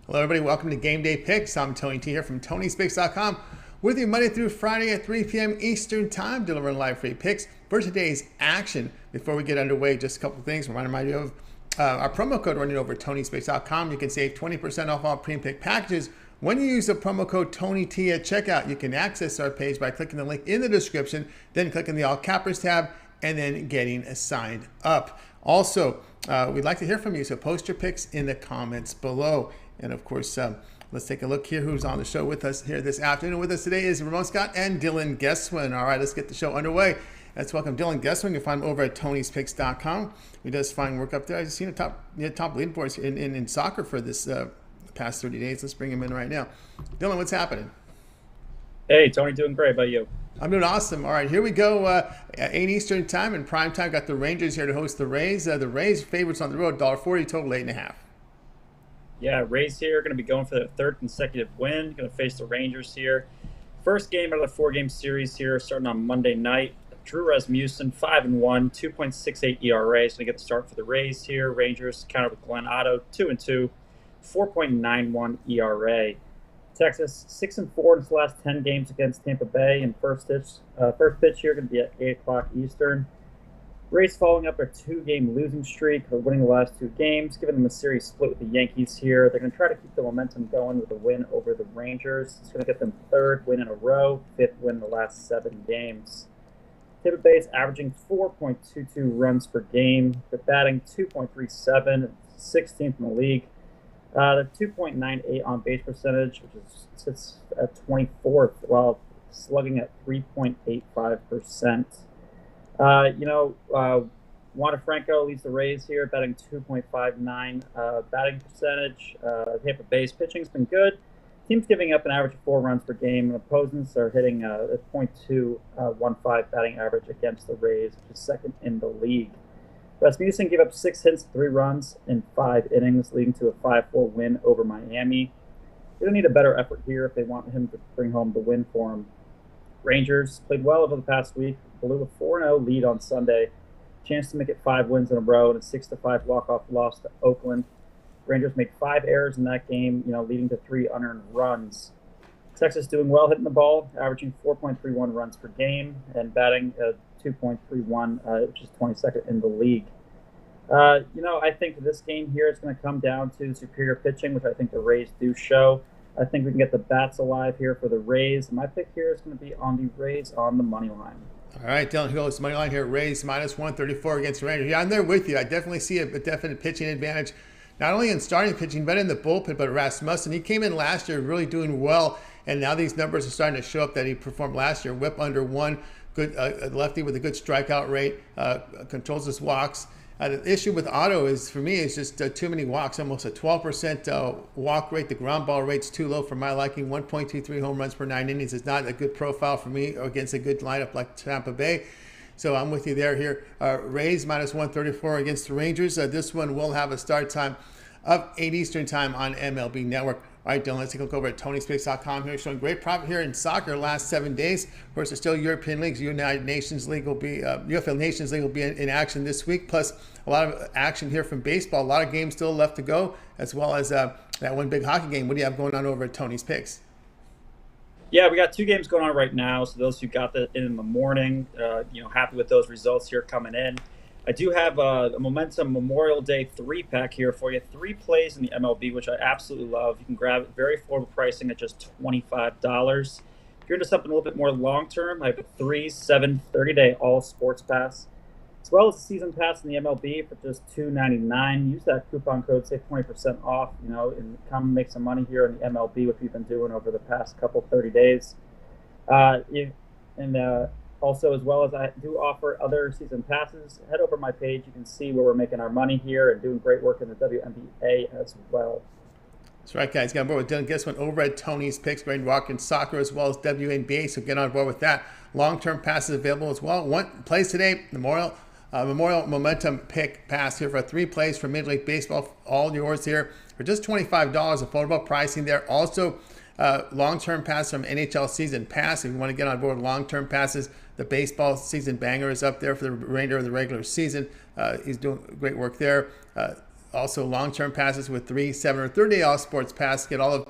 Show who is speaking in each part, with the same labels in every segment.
Speaker 1: Hello, everybody. Welcome to Game Day Picks. I'm Tony T here from Tony'sPicks.com with you Monday through Friday at 3 p.m. Eastern Time, delivering live free picks for today's action. Before we get underway, just a couple of things. Remind you of our promo code running over at Tony'sPicks.com. You can save 20% off all pre-pick packages when you use the promo code TonyT at checkout. You can access our page by clicking the link in the description, then clicking the All Cappers tab, and then getting signed up. Also, we'd like to hear from you, so post your picks in the comments below. And of course, let's take a look here who's on the show with us here this afternoon. With us today is Ramon Scott and Dylan Guesswin. All right, let's get the show underway. Let's welcome Dylan Guesswin. You'll find him over at Tony'sPicks.com. He does fine work up there. I've seen a top leaderboards in soccer for this past 30 days. Let's bring him in right now. Dylan, what's happening?
Speaker 2: Hey, Tony, doing great. How about you?
Speaker 1: I'm doing awesome. All right, here we go. 8 Eastern time and prime time. Got the Rangers here to host the Rays. The Rays favorites on the road, $1.40, total 8.5.
Speaker 2: Yeah, Rays here going to be going for their third consecutive win. Going to face the Rangers here. First game out of the 4-game series here, starting on Monday night. Drew Rasmussen, 5-1, 2.68 ERA. So going to get the start for the Rays here. Rangers countered with Glenn Otto, 2-2, 4.91 ERA. Texas 6-4 in its last 10 games against Tampa Bay. And first pitch here going to be at 8 o'clock Eastern. Rays following up a 2-game losing streak, or winning the last 2 games, giving them a series split with the Yankees here. They're going to try to keep the momentum going with a win over the Rangers. It's going to get them 3rd win in a row, 5th win in the last 7 games. Tampa Bay is averaging 4.22 runs per game. They're batting 2.37, 16th in the league. They're 2.98 on base percentage, which sits at 24th, while slugging at 3.85%. Wander Franco leads the Rays here, batting 2.59 batting percentage. Tampa Bay's pitching's been good. Team's giving up an average of 4 runs per game, and opponents are hitting a .215 batting average against the Rays, which is 2nd in the league. Rasmussen gave up 6 hits, 3 runs in 5 innings, leading to a 5-4 win over Miami. They're going to need a better effort here if they want him to bring home the win for them. Rangers played well over the past week, blew a 4-0 lead on Sunday. Chance to make it 5 wins in a row and a 6-5 walk-off loss to Oakland. Rangers made 5 errors in that game, leading to 3 unearned runs. Texas doing well hitting the ball, averaging 4.31 runs per game and batting 2.31, which is 22nd in the league. I think this game here is going to come down to superior pitching, which I think the Rays do show. I think we can get the bats alive here for the Rays. My pick here is going to be on the Rays on the money line.
Speaker 1: All right, Dylan, who goes money line here? Rays minus 134 against the Rangers. Yeah, I'm there with you. I definitely see a definite pitching advantage, not only in starting pitching, but in the bullpen. But Rasmussen, he came in last year really doing well, and now these numbers are starting to show up that he performed last year. Whip under 1, good lefty with a good strikeout rate, controls his walks. The issue with Otto is, for me, is just too many walks, almost a 12% walk rate. The ground ball rate's too low for my liking. 1.23 home runs per 9 innings is not a good profile for me against a good lineup like Tampa Bay. So I'm with you there here. Rays minus 134 against the Rangers. This one will have a start time of 8 Eastern time on MLB Network. All right, Dylan, let's take a look over at Tony'sPicks.com here, showing great profit here in soccer last 7 days. Of course, there's still European leagues. United Nations League will be, UFL Nations League will be in action this week, plus a lot of action here from baseball. A lot of games still left to go, as well as that one big hockey game. What do you have going on over at Tony's Picks?
Speaker 2: Yeah, we got 2 games going on right now. So those who got that in the morning, happy with those results here coming in. I do have a Momentum Memorial Day 3-pack here for you. 3 plays in the MLB, which I absolutely love. You can grab it, very affordable pricing at just $25. If you're into something a little bit more long-term, I have a 3, 7, 30-day all sports pass, as well as a season pass in the MLB for just $2.99. Use that coupon code, save 20% off, and come make some money here in the MLB, which we've been doing over the past 30 days. Also, as well as I do offer other season passes, head over my page. You can see where we're making our money here and doing great work in the WNBA as well.
Speaker 1: That's right, guys. Get on board with Dylan Guesswin over at Tony's Picks. Great walk in soccer as well as WNBA, so get on board with that. Long-term passes available as well. One plays today, Memorial Momentum Pick Pass here for 3 plays for Major League Baseball. All yours here for just $25. Affordable pricing there. Also, long-term pass from NHL Season Pass. If you want to get on board long-term passes, the baseball season banger is up there for the remainder of the regular season. He's doing great work there. also long-term passes with 3, 7, or 30-day all sports pass. Get all of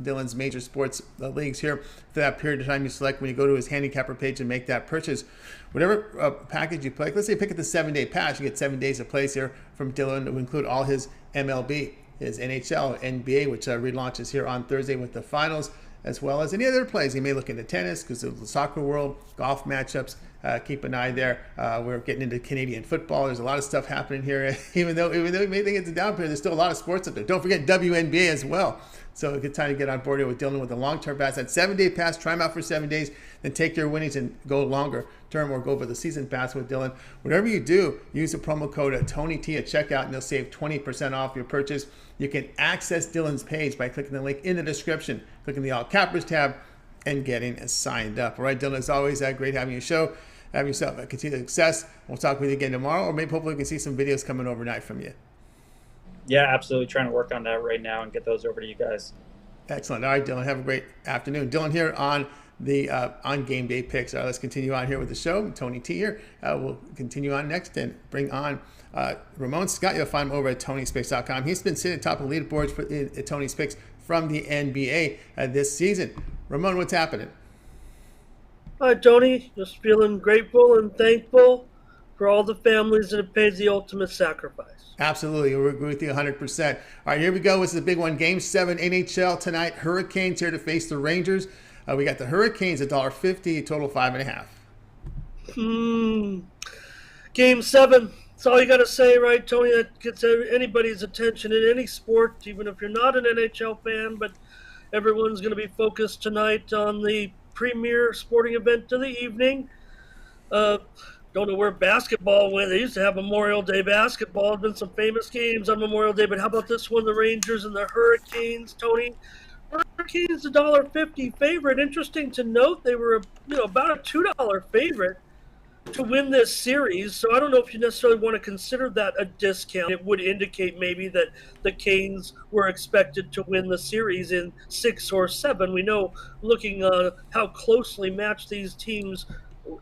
Speaker 1: Dylan's major sports leagues here for that period of time you select when you go to his handicapper page and make that purchase. Whatever package you pick, let's say you pick up the 7-day pass, you get 7 days of plays here from Dylan to include all his MLB, his NHL, NBA, which relaunches here on Thursday with the finals, as well as any other plays. You may look into tennis because of the soccer world, golf matchups. Keep an eye there. We're getting into Canadian football. There's a lot of stuff happening here. Even though you may think it's a down period, there's still a lot of sports up there. Don't forget WNBA as well. So a good time to get on board here with Dylan with a long-term pass. That 7-day pass, try them out for 7 days, then take your winnings and go longer term or go for the season pass with Dylan. Whatever you do, use the promo code TONYT at checkout and you'll save 20% off your purchase. You can access Dylan's page by clicking the link in the description, clicking the All Cappers tab, and getting signed up. All right, Dylan, as always, great having you show. Have yourself a continued success. We'll talk with you again tomorrow, or maybe hopefully we can see some videos coming overnight from you.
Speaker 2: Yeah, absolutely. Trying to work on that right now and get those over to you guys.
Speaker 1: Excellent. All right, Dylan, have a great afternoon. Dylan here on the on Game Day Picks. Let's continue on here with the show. Tony T here. We'll continue on next and bring on Ramon Scott. You'll find him over at Tony'sPicks.com. He's been sitting atop of leaderboards for Tony's Picks from the NBA this season. Ramon, what's happening?
Speaker 3: Hi, Tony. Just feeling grateful and thankful for all the families that have paid the ultimate sacrifice.
Speaker 1: Absolutely. We agree with you 100%. All right, here we go. This is a big one. Game 7 NHL tonight. Hurricanes here to face the Rangers. We got the Hurricanes $1.50, total 5.5.
Speaker 3: Game 7. That's all you got to say, right, Tony? That gets anybody's attention in any sport, even if you're not an NHL fan. But everyone's going to be focused tonight on the premier sporting event of the evening. Don't know where basketball went. They used to have Memorial Day basketball. There's been some famous games on Memorial Day, but how about this one, the Rangers and the Hurricanes, Tony? Hurricanes $1.50 favorite. Interesting to note, they were about a $2 favorite to win this series. So I don't know if you necessarily want to consider that a discount. It would indicate maybe that the Canes were expected to win the series in 6 or 7. We know, looking how closely matched these teams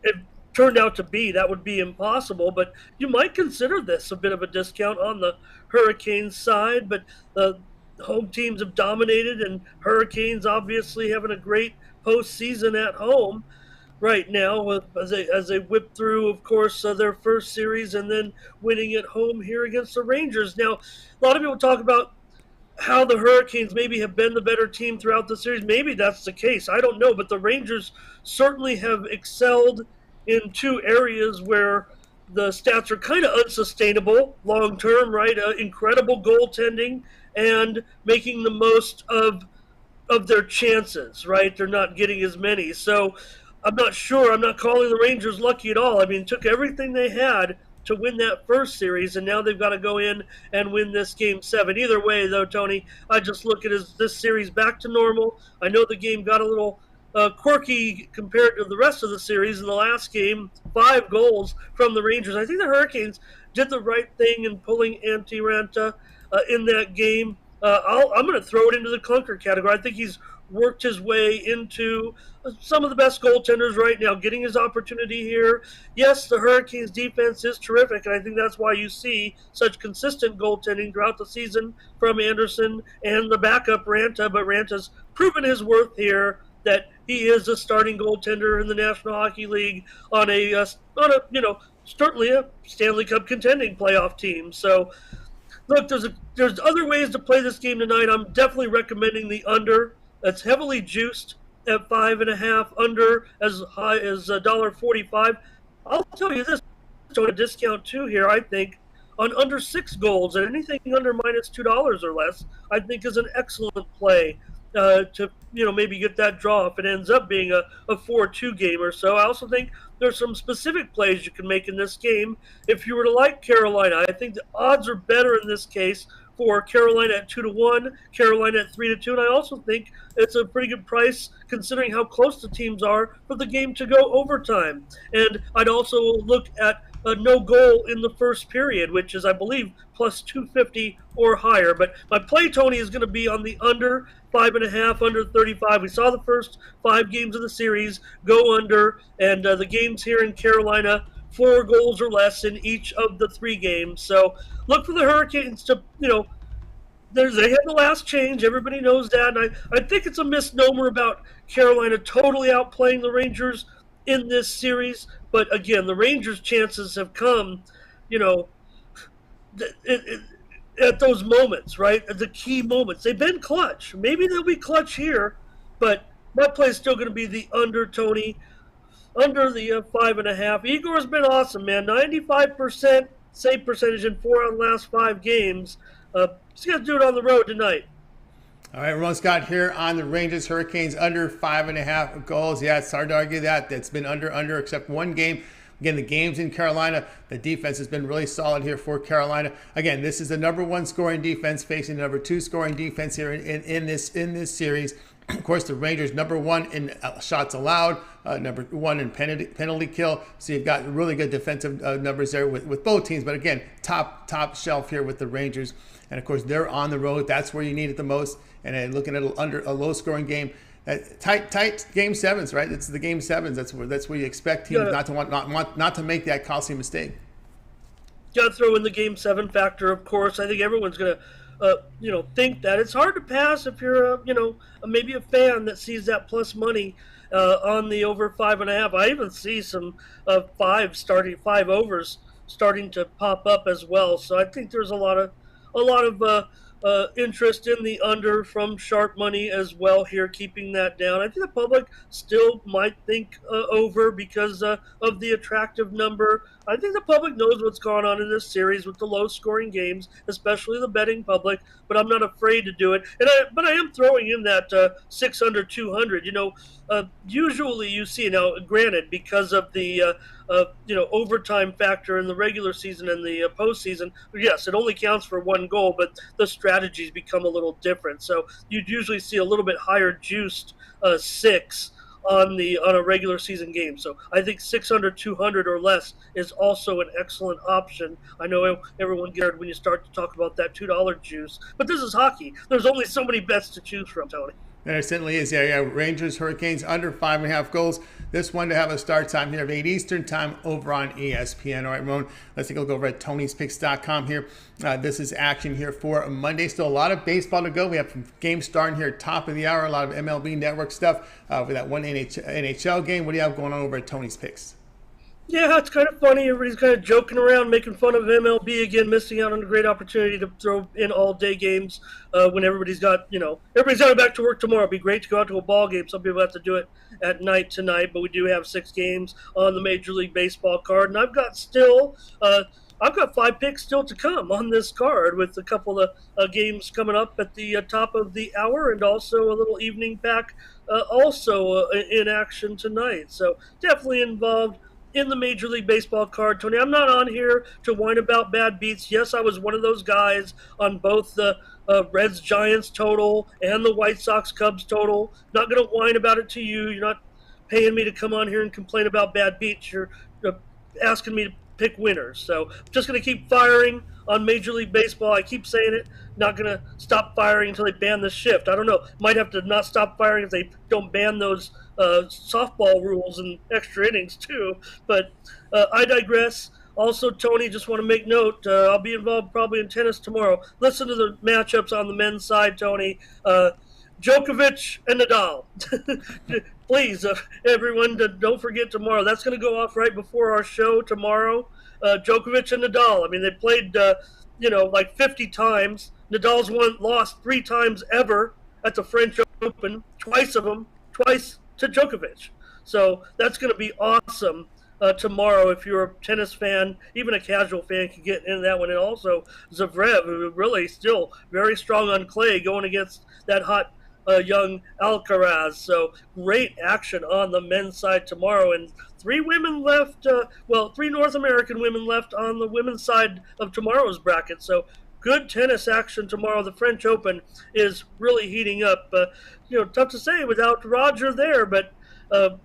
Speaker 3: it turned out to be, that would be impossible. But you might consider this a bit of a discount on the Hurricanes side. But the home teams have dominated, and Hurricanes obviously having a great postseason at home right now as they whip through, of course, their first series and then winning at home here against the Rangers. Now, a lot of people talk about how the Hurricanes maybe have been the better team throughout the series. Maybe that's the case. I don't know. But the Rangers certainly have excelled in 2 areas where the stats are kind of unsustainable long term, right? Incredible goaltending and making the most of their chances, right? They're not getting as many. So I'm not sure. I'm not calling the Rangers lucky at all. I mean, took everything they had to win that first series, and now they've got to go in and win this Game 7. Either way, though, Tony, I just look at this series back to normal. I know the game got a little quirky compared to the rest of the series. In the last game, 5 goals from the Rangers. I think the Hurricanes did the right thing in pulling Antti Raanta in that game. I'm going to throw it into the clunker category. I think he's worked his way into some of the best goaltenders right now, getting his opportunity here. Yes, the Hurricanes defense is terrific, and I think that's why you see such consistent goaltending throughout the season from Anderson and the backup Raanta. But Ranta's proven his worth here, that he is a starting goaltender in the National Hockey League on a certainly a Stanley Cup contending playoff team. So look, there's other ways to play this game tonight. I'm definitely recommending the under. That's heavily juiced at 5.5, under as high as $1.45. I'll tell you this, a discount too here, I think, on under 6 goals, and anything under minus $2 or less, I think is an excellent play to maybe get that draw if it ends up being a 4-2 game or so. I also think there's some specific plays you can make in this game. If you were to like Carolina, I think the odds are better in this case for Carolina at 2-1, Carolina at 3-2, and I also think it's a pretty good price considering how close the teams are for the game to go overtime. And I'd also look at a no goal in the first period, which is, I believe, plus 250 or higher. But my play, Tony, is going to be on the under 5.5, under 35. We saw the first 5 games of the series go under, and the games here in Carolina 4 goals or less in each of the 3 games. So look for the Hurricanes to, they had the last change. Everybody knows that. And I think it's a misnomer about Carolina totally outplaying the Rangers in this series. But again, the Rangers' chances have come, at those moments, right? At the key moments. They've been clutch. Maybe they'll be clutch here, but my play is still going to be the under, Tony. Under the 5.5. Igor's been awesome, man. 95% save percentage in 4 out of the last 5 games. He's got to do it on the road tonight.
Speaker 1: All right, Ramon Scott here on the Rangers Hurricanes under 5.5 goals. Yeah, it's hard to argue that. It's been under except one game. Again, the games in Carolina, the defense has been really solid here for Carolina. Again, this is the number 1 scoring defense facing the number 2 scoring defense here in this series. Of course, the Rangers number 1 in shots allowed, number 1 in penalty kill. So you've got really good defensive numbers there with both teams. But again, top shelf here with the Rangers. And of course, they're on the road. That's where you need it the most. And looking at a low scoring game, tight game 7s, right? It's the game 7s. That's where you expect teams not to make that costly mistake.
Speaker 3: Got to throw in the game 7 factor, of course. I think everyone's going to think that. It's hard to pass if you're maybe a fan that sees that plus money on the over 5.5. I even see some 5 overs starting to pop up as well. So I think there's a lot of interest in the under from sharp money as well here, keeping that down. I think the public still might think over because of the attractive number. I think the public knows what's going on in this series with the low-scoring games, especially the betting public, but I'm not afraid to do it. But I am throwing in that 6 under 200. Usually you see, now granted, because of the overtime factor in the regular season and the postseason, yes, it only counts for 1 goal, but the strategies become a little different. So you'd usually see a little bit higher juiced 6 on a regular season game. So I think 6 under 200 or less is also an excellent option. I know everyone gets when you start to talk about that $2 juice, but this is hockey. There's only so many bets to choose from, Tony.
Speaker 1: There certainly is. Yeah. Rangers, Hurricanes, under 5.5 goals. This one to have a start time here of 8 Eastern time over on ESPN. All right, Ramon, let's take a look over at Tony'sPicks.com here. This is action here for Monday. Still a lot of baseball to go. We have games starting here top of the hour, a lot of MLB network stuff. For that one NHL game, what do you have going on over at Tony's Picks?
Speaker 3: Yeah, it's kind of funny. Everybody's kind of joking around, making fun of MLB again, missing out on a great opportunity to throw in all-day games when everybody's got back to work tomorrow. It'd be great to go out to a ball game. Some people have to do it at night tonight, but we do have 6 games on the Major League Baseball card, and I've got 5 picks still to come on this card with a couple of games coming up at the top of the hour and also a little evening pack also in action tonight. So definitely involved in the Major League Baseball card, Tony. I'm not on here to whine about bad beats. Yes, I was one of those guys on both the Reds-Giants total and the White Sox-Cubs total. Not going to whine about it to you. You're not paying me to come on here and complain about bad beats. You're asking me to pick winners. So I'm just going to keep firing on Major League Baseball. I keep saying it. Not going to stop firing until they ban the shift. I don't know. Might have to not stop firing if they don't ban those softball rules and extra innings too. But I digress. Also, Tony, just want to make note, I'll be involved probably in tennis tomorrow. Listen to the matchups on the men's side, Tony. Djokovic and Nadal. Please, everyone, don't forget tomorrow. That's going to go off right before our show tomorrow. Djokovic and Nadal. I mean, they played, like 50 times. Nadal's lost 3 times ever at the French Open. Twice to Djokovic. So that's going to be awesome tomorrow if you're a tennis fan. Even a casual fan can get into that one. And also Zverev, who really still very strong on clay, going against that hot young Alcaraz. So great action on the men's side tomorrow. And 3 women left, 3 North American women left on the women's side of tomorrow's bracket. So good tennis action tomorrow. The French Open is really heating up. Tough to say without Roger there, but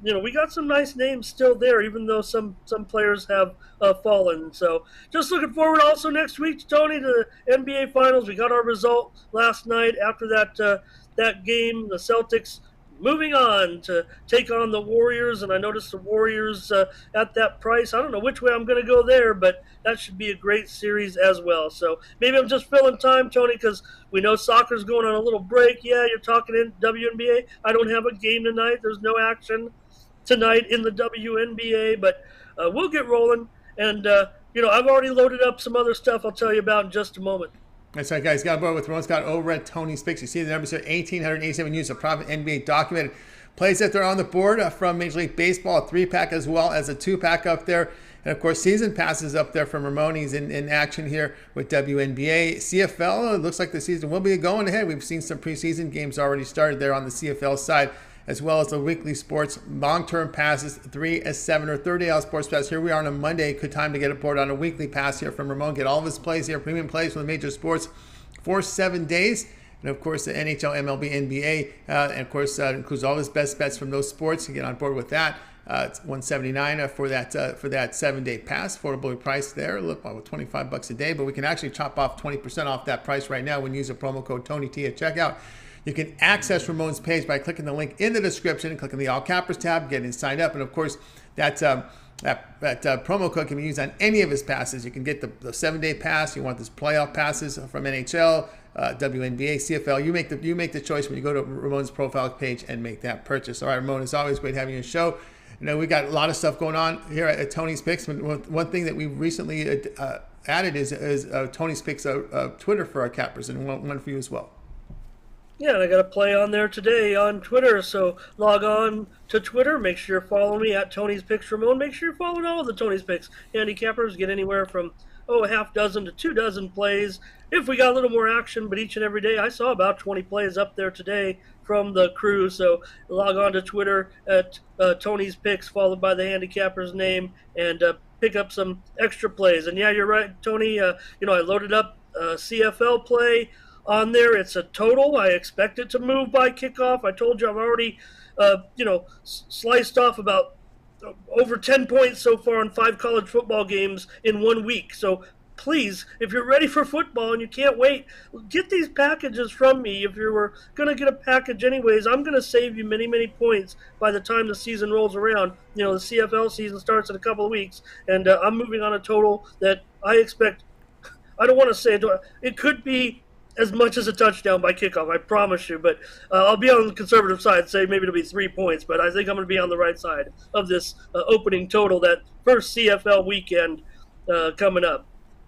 Speaker 3: we got some nice names still there, even though some players have fallen. So just looking forward also next week, Tony, to the NBA Finals. We got our result last night after that game. The Celtics moving on to take on the Warriors, and I noticed the Warriors at that price. I don't know which way I'm going to go there, but that should be a great series as well. So maybe I'm just filling time, Tony, because we know soccer's going on a little break. Yeah, you're talking in WNBA. I don't have a game tonight. There's no action tonight in the WNBA, but we'll get rolling. And, I've already loaded up some other stuff I'll tell you about in just a moment.
Speaker 1: That's right, guys. Got aboard with Ramon Scott over at Tony's Picks. You see the numbers here, 1,887 units of profit, NBA documented. Plays that they're on the board from Major League Baseball, a 3-pack as well as a 2-pack up there. And, of course, season passes up there from Ramones in action here with WNBA. CFL, it looks like the season will be going ahead. We've seen some preseason games already started there on the CFL side, as well as the weekly sports, long-term passes, 3 as 7 or 30-hour sports pass. Here we are on a Monday. Good time to get aboard on a weekly pass here from Ramon. Get all of his plays here, premium plays from the major sports for 7 days. And, of course, the NHL, MLB, NBA, and, of course, includes all his best bets from those sports. You get on board with that. It's $179 for that 7-day pass, affordably priced there. Look, about $25 a day, but we can actually chop off 20% off that price right now when you use a promo code TonyT at checkout. You can access Ramon's page by clicking the link in the description, clicking the All Cappers tab, getting signed up, and of course that promo code can be used on any of his passes. You can get the 7-day pass. You want this playoff passes from NHL, WNBA, CFL. You make the choice when you go to Ramon's profile page and make that purchase. All right, Ramon, it's always great having you on the show. We got a lot of stuff going on here at Tony's Picks. One thing that we recently added is Tony's Picks Twitter for our cappers, and one for you as well.
Speaker 3: Yeah, and I got a play on there today on Twitter, so log on to Twitter. Make sure you're following me at Tony's Picks Ramon. Make sure you're following all of the Tony's Picks handicappers. Get anywhere from a half dozen to 2 dozen plays. If we got a little more action, but each and every day, I saw about 20 plays up there today from the crew. So log on to Twitter at Tony's Picks, followed by the handicapper's name, and pick up some extra plays. And yeah, you're right, Tony. I loaded up a CFL play on there. It's a total. I expect it to move by kickoff. I told you I've already, sliced off about over 10 points so far on 5 college football games in 1 week. So please, if you're ready for football and you can't wait, get these packages from me. If you were going to get a package anyways, I'm going to save you many, many points by the time the season rolls around. The CFL season starts in a couple of weeks, and I'm moving on a total that I expect. I don't want to say it could be as much as a touchdown by kickoff, I promise you. But I'll be on the conservative side, say maybe it'll be 3 points. But I think I'm going to be on the right side of this opening total, that first CFL weekend coming up.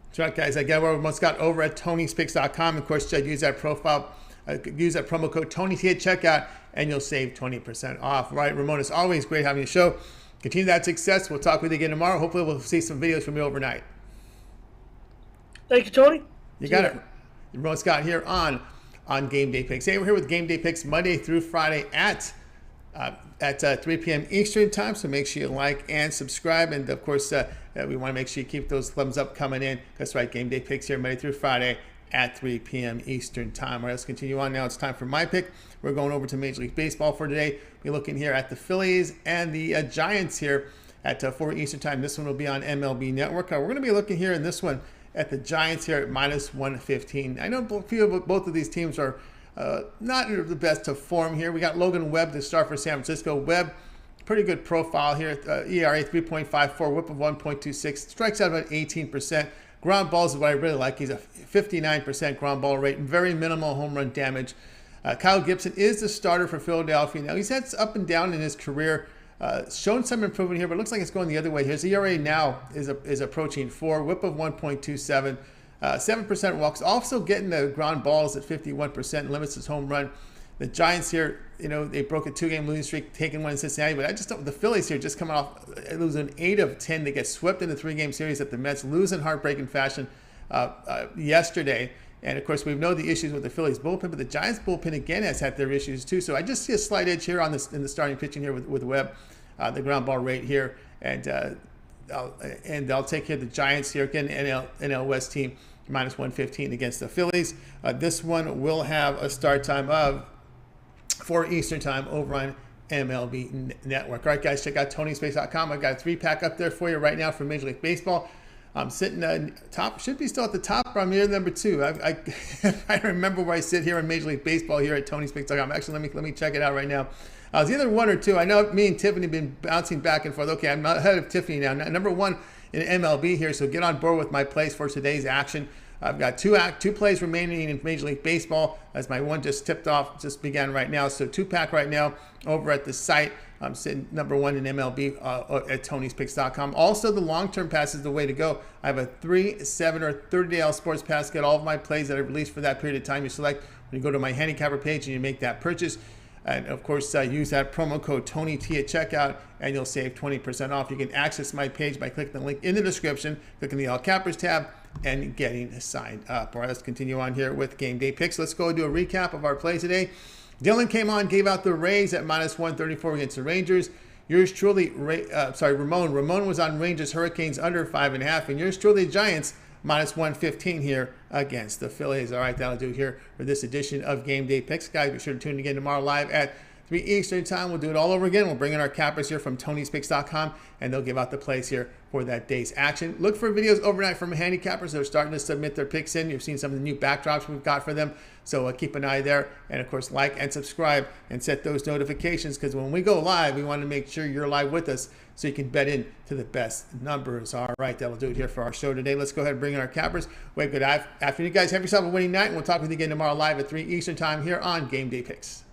Speaker 1: That's right, guys. I got Ramon Scott over at Tony'sPicks.com. Of course, use that promo code TonyT at checkout, and you'll save 20% off. All right, Ramon, it's always great having you show. Continue that success. We'll talk with you again tomorrow. Hopefully, we'll see some videos from you overnight.
Speaker 3: Thank you, Tony.
Speaker 1: You got it. Ramon Scott here on Game Day Picks. Hey, we're here with Game Day Picks Monday through Friday at 3 p.m. Eastern time. So make sure you like and subscribe. And of course, we want to make sure you keep those thumbs up coming in. That's right, Game Day Picks here Monday through Friday at 3 p.m. Eastern time. All right, let's continue on now. It's time for my pick. We're going over to Major League Baseball for today. We're looking here at the Phillies and the Giants here at 4 Eastern time. This one will be on MLB Network. We're going to be looking here in this one at the Giants here at -115. I know both of these teams are not in the best of form here. We got Logan Webb to start for San Francisco. Webb, pretty good profile here. ERA 3.54, whip of 1.26, strikes out about 18%. Ground balls is what I really like. He's a 59% ground ball rate, very minimal home run damage. Kyle Gibson is the starter for Philadelphia. Now, he's had up and down in his career. Shown some improvement here, but it looks like it's going the other way. His ERA now is approaching 4, whip of 1.27, 7% walks. Also getting the ground balls at 51%, limits his home run. The Giants here, they broke a 2-game losing streak, taking one in Cincinnati, but I just don't. The Phillies here just coming off losing 8 of 10. They get swept in the 3-game series at the Mets, losing heartbreaking fashion yesterday. And, of course, we know the issues with the Phillies bullpen, but the Giants bullpen, again, has had their issues, too. So I just see a slight edge here in the starting pitching here with Webb, the ground ball rate here. And I'll take here the Giants here, again, NL West team, -115 against the Phillies. This one will have a start time of 4 Eastern time over on MLB Network. All right, guys, check out Tony'sPicks.com. I've got a 3-pack up there for you right now for Major League Baseball. I'm sitting top, should be still at the top, but I'm near number 2. I remember where I sit here in Major League Baseball here at TonySpix.com. Actually, let me check it out right now. It's either 1 or 2. I know me and Tiffany have been bouncing back and forth. Okay, I'm not ahead of Tiffany now. Number 1 in MLB here, so get on board with my plays for today's action. I've got two plays remaining in Major League Baseball, as my one just tipped off, just began right now. So 2-pack right now over at the site. I'm sitting number 1 in MLB at TonySpix.com. Also, the long-term pass is the way to go. I have a 3, 7, or 30-day All Sports Pass. Get all of my plays that I released for that period of time. You select when you go to my handicapper page and you make that purchase. And of course, use that promo code TonyT at checkout, and you'll save 20% off. You can access my page by clicking the link in the description, clicking the All Cappers tab, and getting signed up. All right, let's continue on here with game day picks. Let's go do a recap of our play today. Dylan came on, gave out the Rays at -134 against the Rangers. Yours truly, Ramon was on Rangers Hurricanes under 5.5, and yours truly, Giants -115 here against the Phillies. All right, that'll do it here for this edition of Game Day Picks. Guys, be sure to tune in again tomorrow live at 3 Eastern time. We'll do it all over again. We'll bring in our cappers here from TonySpix.com, and they'll give out the plays here for that day's action. Look for videos overnight from handicappers. They're starting to submit their picks in. You've seen some of the new backdrops we've got for them, so keep an eye there. And of course, like and subscribe and set those notifications, because when we go live, we want to make sure you're live with us so you can bet in to the best numbers. All right, that'll do it here for our show today. Let's go ahead and bring in our cappers. Wait, good afternoon, guys. Have yourself a winning night, and we'll talk with you again tomorrow live at 3 Eastern time here on Game Day Picks.